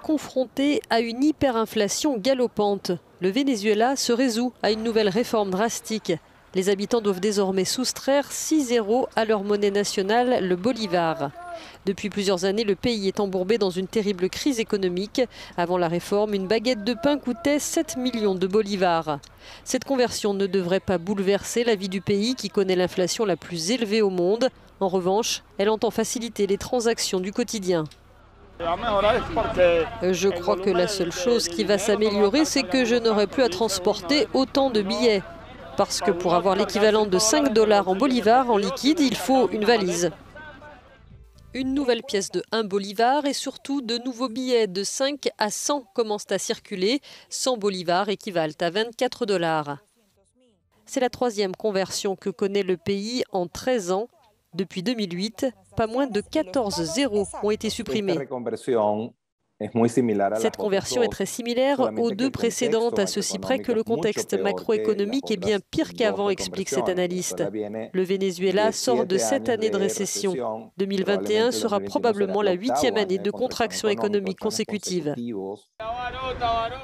confronté à une hyperinflation galopante. Le Venezuela se résout à une nouvelle réforme drastique. Les habitants doivent désormais soustraire 6 euros à leur monnaie nationale, le bolivar. Depuis plusieurs années, le pays est embourbé dans une terrible crise économique. Avant la réforme, une baguette de pain coûtait 7 millions de bolivars. Cette conversion ne devrait pas bouleverser la vie du pays qui connaît l'inflation la plus élevée au monde. En revanche, elle entend faciliter les transactions du quotidien. Je crois que la seule chose qui va s'améliorer, c'est que je n'aurai plus à transporter autant de billets. Parce que pour avoir l'équivalent de 5 $ en bolivars en liquide, il faut une valise. Une nouvelle pièce de 1 bolivar et surtout de nouveaux billets de 5 à 100 commencent à circuler. 100 bolivars équivalent à 24 $. C'est la troisième conversion que connaît le pays en 13 ans. Depuis 2008, pas moins de 14 zéros ont été supprimés. Cette conversion est très similaire aux deux précédentes, à ceci près que le contexte macroéconomique est bien pire qu'avant, explique cet analyste. Le Venezuela sort de 7 années de récession. 2021 sera probablement la 8e année de contraction économique consécutive.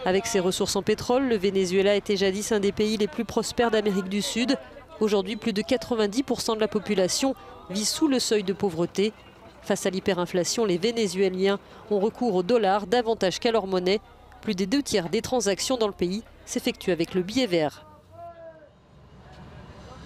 Avec ses ressources en pétrole, le Venezuela était jadis un des pays les plus prospères d'Amérique du Sud. Aujourd'hui, plus de 90% de la population vit sous le seuil de pauvreté. Face à l'hyperinflation, les Vénézuéliens ont recours au dollar davantage qu'à leur monnaie. Plus des 2 tiers des transactions dans le pays s'effectuent avec le billet vert.